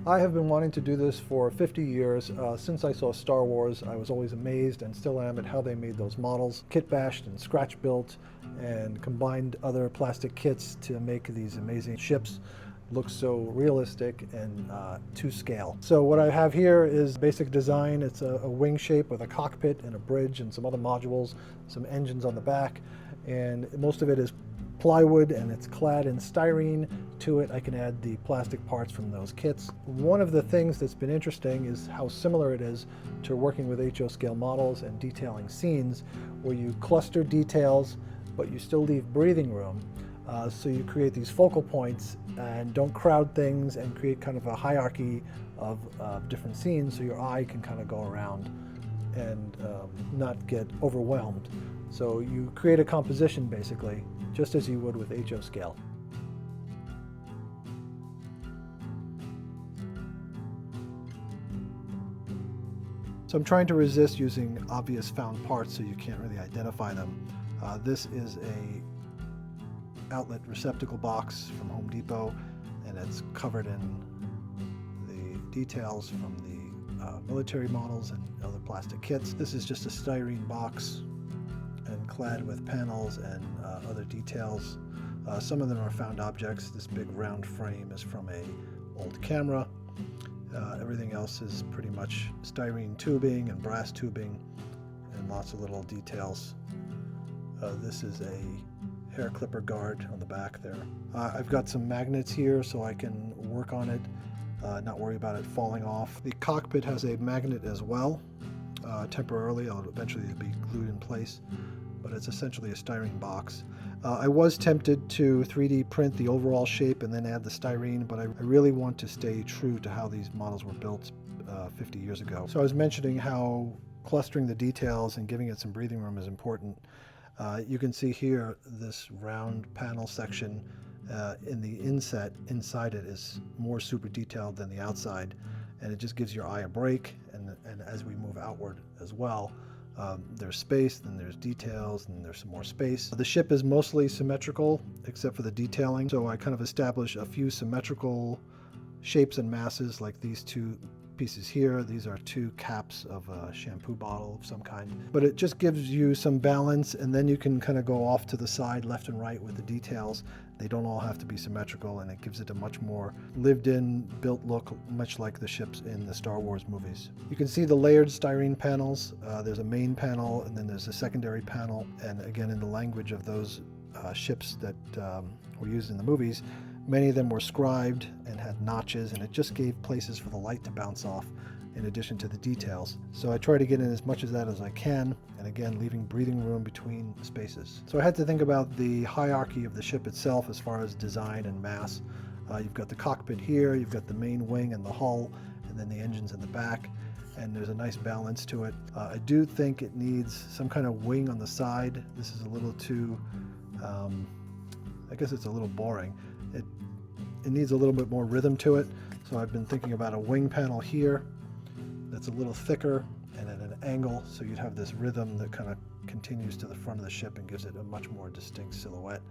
I have been wanting to do this for 50 years. Since I saw Star Wars, I was always amazed and still am at how they made those models, kit bashed and scratch built, and combined other plastic kits to make these amazing ships look so realistic and to scale. So what I have here is basic design. It's a wing shape with a cockpit and a bridge and some other modules, some engines on the back, and most of it is plywood and it's clad in styrene. To it I can add the plastic parts from those kits. One of the things that's been interesting is how similar it is to working with HO scale models and detailing scenes, where you cluster details but you still leave breathing room. So you create these focal points and don't crowd things and create kind of a hierarchy of different scenes, so your eye can kind of go around and not get overwhelmed. So you create a composition basically, just as you would with HO scale. So I'm trying to resist using obvious found parts so you can't really identify them. This is a outlet receptacle box from Home Depot, and it's covered in the details from the military models and other plastic kits. This is just a styrene box and clad with panels and other details. Some of them are found objects. This big round frame is from a old camera. Everything else is pretty much styrene tubing and brass tubing and lots of little details. This is a hair clipper guard on the back there. I've got some magnets here so I can work on it, not worry about it falling off. The cockpit has a magnet as well. Temporarily, it'll eventually be glued in place, but it's essentially a styrene box. I was tempted to 3D print the overall shape and then add the styrene, but I really want to stay true to how these models were built 50 years ago. So I was mentioning how clustering the details and giving it some breathing room is important. You can see here this round panel section in the inset inside it is more super detailed than the outside, and it just gives your eye a break. And as we move outward as well, there's space, then there's details, and there's some more space. The ship is mostly symmetrical except for the detailing, so I kind of establish a few symmetrical shapes and masses, like these two pieces here. These are two caps of a shampoo bottle of some kind. But it just gives you some balance, and then you can kind of go off to the side, left and right, with the details. They don't all have to be symmetrical, and it gives it a much more lived-in, built look, much like the ships in the Star Wars movies. You can see the layered styrene panels. There's a main panel, and then there's a secondary panel. And again, in the language of those ships that were used in the movies, many of them were scribed and had notches, and it just gave places for the light to bounce off in addition to the details. So I try to get in as much of that as I can, and again, leaving breathing room between spaces. So I had to think about the hierarchy of the ship itself as far as design and mass. You've got the cockpit here, you've got the main wing and the hull, and then the engines in the back, and there's a nice balance to it. I do think it needs some kind of wing on the side. This is a little too, I guess it's a little boring. It needs a little bit more rhythm to it, so I've been thinking about a wing panel here that's a little thicker and at an angle, so you'd have this rhythm that kind of continues to the front of the ship and gives it a much more distinct silhouette.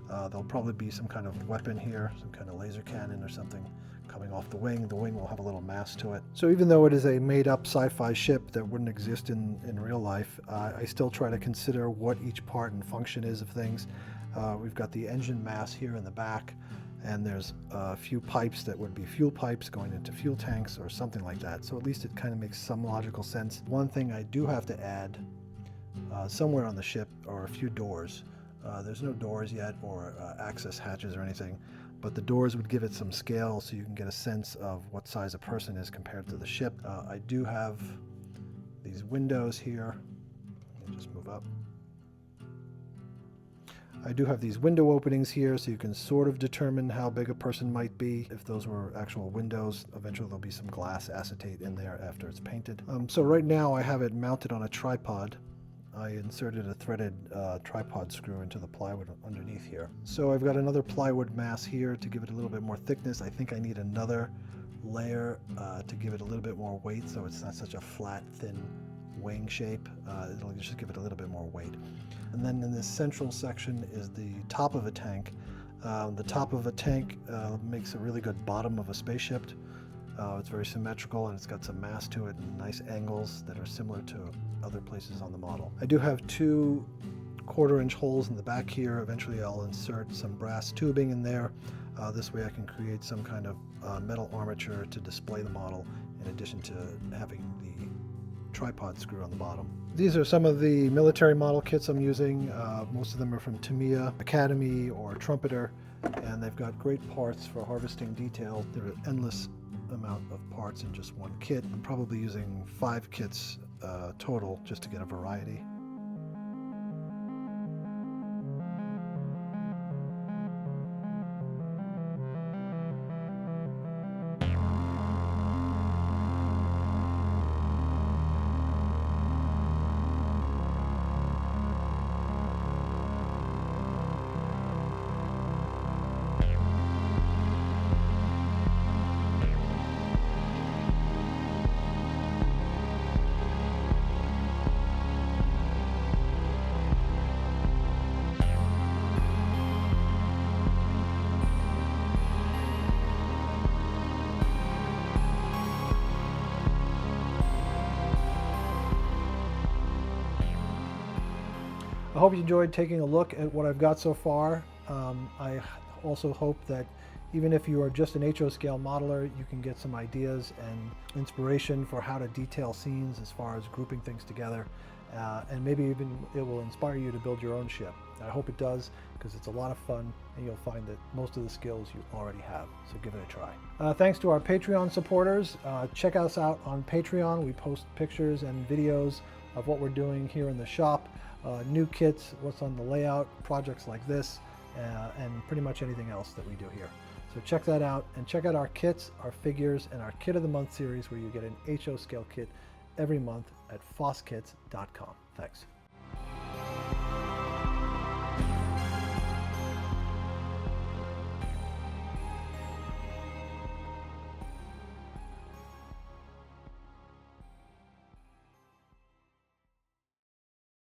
There'll probably be some kind of weapon here, some kind of laser cannon or something coming off the wing. The wing will have a little mass to it. So even though it is a made-up sci-fi ship that wouldn't exist in real life, I still try to consider what each part and function is of things. We've got the engine mass here in the back, and there's a few pipes that would be fuel pipes going into fuel tanks or something like that. So at least it kind of makes some logical sense. One thing I do have to add somewhere on the ship are a few doors. There's no doors yet or access hatches or anything, but the doors would give it some scale so you can get a sense of what size a person is compared to the ship. I do have these windows here. Let me just move up. I do have these window openings here, so you can sort of determine how big a person might be. If those were actual windows, eventually there'll be some glass acetate in there after it's painted. So right now I have it mounted on a tripod. I inserted a threaded tripod screw into the plywood underneath here. So I've got another plywood mass here to give it a little bit more thickness. I think I need another layer to give it a little bit more weight, so it's not such a flat, thin wing shape. It'll just give it a little bit more weight. And then in this central section is the top of a tank. The top of a tank makes a really good bottom of a spaceship. It's very symmetrical, and it's got some mass to it and nice angles that are similar to other places on the model. I do have 2 1/4-inch holes in the back here. Eventually I'll insert some brass tubing in there. This way I can create some kind of metal armature to display the model, in addition to having the tripod screw on the bottom. These are some of the military model kits I'm using. Most of them are from Tamiya, Academy, or Trumpeter, and they've got great parts for harvesting detail. There are endless amount of parts in just one kit. I'm probably using 5 kits total just to get a variety. I hope you enjoyed taking a look at what I've got so far. I also hope that even if you are just an HO scale modeler, you can get some ideas and inspiration for how to detail scenes as far as grouping things together. And maybe even it will inspire you to build your own ship. I hope it does, because it's a lot of fun, and you'll find that most of the skills you already have, so give it a try. Thanks to our Patreon supporters. Check us out on Patreon. We post pictures and videos of what we're doing here in the shop, new kits, what's on the layout, projects like this, and pretty much anything else that we do here. So check that out, and check out our kits, our figures, and our Kit of the Month series, where you get an HO scale kit every month at fosskits.com. Thanks.